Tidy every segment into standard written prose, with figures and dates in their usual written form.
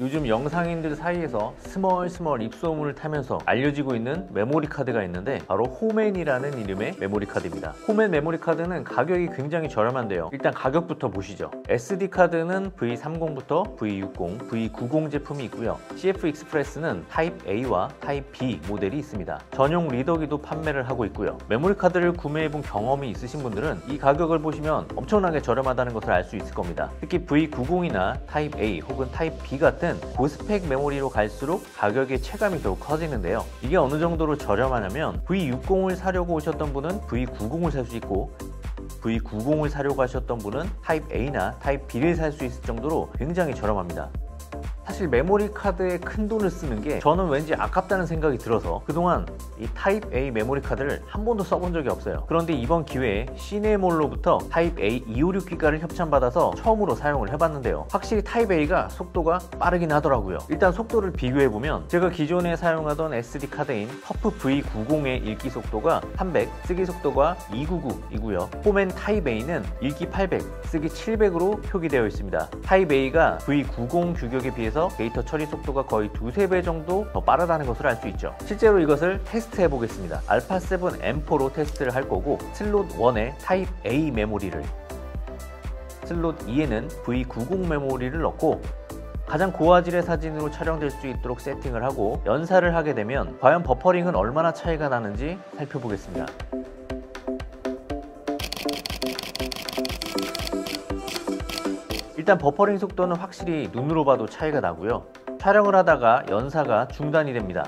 요즘 영상인들 사이에서 스멀스멀 입소문을 타면서 알려지고 있는 메모리 카드가 있는데 바로 호맨이라는 이름의 메모리 카드입니다. 호맨 메모리 카드는 가격이 굉장히 저렴한데요. 일단 가격부터 보시죠. SD 카드는 V30부터 V60, V90 제품이 있고요. CF 익스프레스는 타입 A와 타입 B 모델이 있습니다. 전용 리더기도 판매를 하고 있고요. 메모리 카드를 구매해본 경험이 있으신 분들은 이 가격을 보시면 엄청나게 저렴하다는 것을 알 수 있을 겁니다. 특히 V90이나 타입 A 혹은 타입 B 같은 고스펙 메모리로 갈수록 가격의 체감이 더욱 커지는데요. 이게 어느 정도로 저렴하냐면 V60을 사려고 오셨던 분은 V90을 살 수 있고 V90을 사려고 하셨던 분은 타입 A나 타입 B를 살 수 있을 정도로 굉장히 저렴합니다. 사실 메모리 카드에 큰 돈을 쓰는 게 저는 왠지 아깝다는 생각이 들어서 그동안 이 타입 A 메모리 카드를 한 번도 써본 적이 없어요. 그런데 이번 기회에 시네몰로부터 타입 A 256기가를 협찬받아서 처음으로 사용을 해봤는데요. 확실히 타입 A가 속도가 빠르긴 하더라고요. 일단 속도를 비교해보면 제가 기존에 사용하던 SD 카드인 퍼프 V90의 읽기 속도가 300, 쓰기 속도가 299이고요. 호맨 타입 A는 읽기 800, 쓰기 700으로 표기되어 있습니다. 타입 A가 V90 규격에 비해서 데이터 처리 속도가 거의 두세 배 정도 더 빠르다는 것을 알 수 있죠. 실제로 이것을 테스트해 보겠습니다. 알파 7 M4로 테스트를 할 거고 슬롯 1에 타입 A 메모리를, 슬롯 2에는 V90 메모리를 넣고 가장 고화질의 사진으로 촬영될 수 있도록 세팅을 하고 연사를 하게 되면 과연 버퍼링은 얼마나 차이가 나는지 살펴보겠습니다. 일단 버퍼링 속도는 확실히 눈으로 봐도 차이가 나고요. 촬영을 하다가 연사가 중단이 됩니다.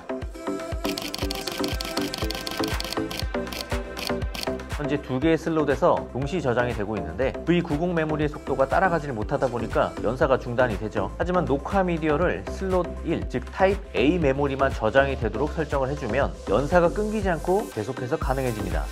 현재 두 개의 슬롯에서 동시 저장이 되고 있는데 V90 메모리의 속도가 따라가지를 못하다 보니까 연사가 중단이 되죠. 하지만 녹화 미디어를 슬롯 1, 즉 타입 A 메모리만 저장이 되도록 설정을 해주면 연사가 끊기지 않고 계속해서 가능해집니다.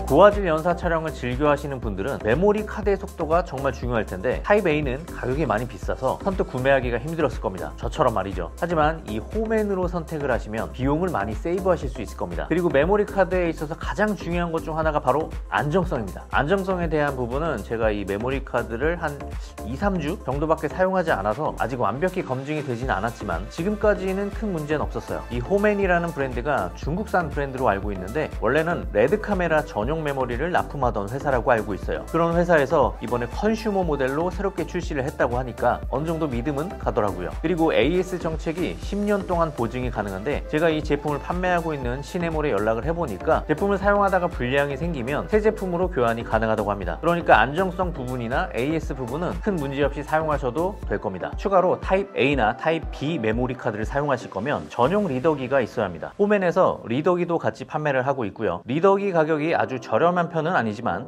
고화질 연사 촬영을 즐겨 하시는 분들은 메모리 카드의 속도가 정말 중요할 텐데 타입 A는 가격이 많이 비싸서 선뜻 구매하기가 힘들었을 겁니다. 저처럼 말이죠. 하지만 이 호맨으로 선택을 하시면 비용을 많이 세이브 하실 수 있을 겁니다. 그리고 메모리 카드에 있어서 가장 중요한 것 중 하나가 바로 안정성입니다. 안정성에 대한 부분은 제가 이 메모리 카드를 한 2-3주 정도밖에 사용하지 않아서 아직 완벽히 검증이 되지는 않았지만 지금까지는 큰 문제는 없었어요. 이 호맨이라는 브랜드가 중국산 브랜드로 알고 있는데 원래는 레드 카메라 전용 메모리를 납품하던 회사라고 알고 있어요. 그런 회사에서 이번에 컨슈머 모델로 새롭게 출시를 했다고 하니까 어느 정도 믿음은 가더라고요. 그리고 AS 정책이 10년 동안 보증이 가능한데 제가 이 제품을 판매하고 있는 시네몰에 연락을 해보니까 제품을 사용하다가 불량이 생기면 새 제품으로 교환이 가능하다고 합니다. 그러니까 안정성 부분이나 AS 부분은 큰 문제 없이 사용하셔도 될 겁니다. 추가로 타입 A나 타입 B 메모리 카드를 사용하실 거면 전용 리더기가 있어야 합니다. 호맨에서 리더기도 같이 판매를 하고 있고요. 리더기 가격이 아주 저렴한 편은 아니지만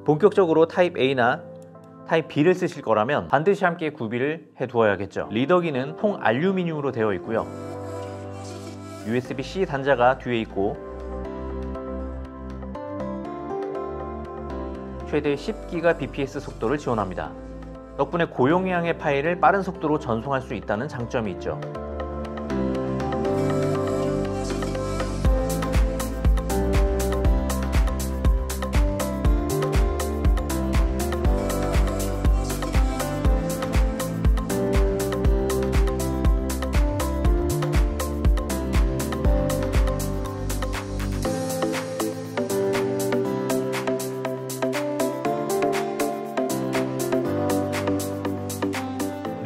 본격적으로 타입 A나 타입 B를 쓰실 거라면 반드시 함께 구비를 해 두어야겠죠. 리더기는 통 알루미늄으로 되어 있고요. USB-C 단자가 뒤에 있고 최대 10Gbps 속도를 지원합니다. 덕분에 고용량의 파일을 빠른 속도로 전송할 수 있다는 장점이 있죠.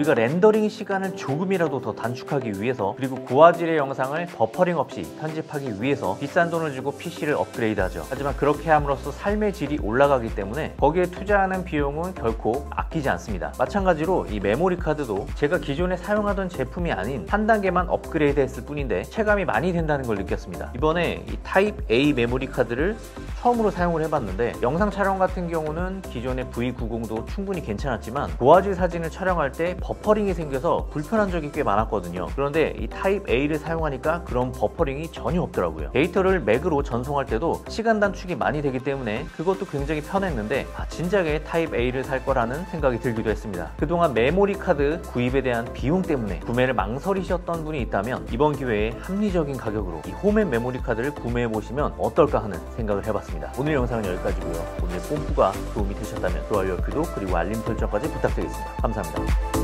우리가 렌더링 시간을 조금이라도 더 단축하기 위해서 그리고 고화질의 영상을 버퍼링 없이 편집하기 위해서 비싼 돈을 주고 PC를 업그레이드하죠. 하지만 그렇게 함으로써 삶의 질이 올라가기 때문에 거기에 투자하는 비용은 결코 아끼지 않습니다. 마찬가지로 이 메모리 카드도 제가 기존에 사용하던 제품이 아닌 한 단계만 업그레이드 했을 뿐인데 체감이 많이 된다는 걸 느꼈습니다. 이번에 이 타입 A 메모리 카드를 처음으로 사용을 해봤는데 영상 촬영 같은 경우는 기존의 V90도 충분히 괜찮았지만 고화질 사진을 촬영할 때 버퍼링이 생겨서 불편한 적이 꽤 많았거든요. 그런데 이 타입 A를 사용하니까 그런 버퍼링이 전혀 없더라고요. 데이터를 맥으로 전송할 때도 시간 단축이 많이 되기 때문에 그것도 굉장히 편했는데 진작에 타입 A를 살 거라는 생각이 들기도 했습니다. 그동안 메모리 카드 구입에 대한 비용 때문에 구매를 망설이셨던 분이 있다면 이번 기회에 합리적인 가격으로 이 호맨 메모리 카드를 구매해 보시면 어떨까 하는 생각을 해봤습니다. 같습니다. 오늘 영상은 여기까지고요. 오늘 뽐뿌가 도움이 되셨다면 좋아요와 구독 그리고 알림 설정까지 부탁드리겠습니다. 감사합니다.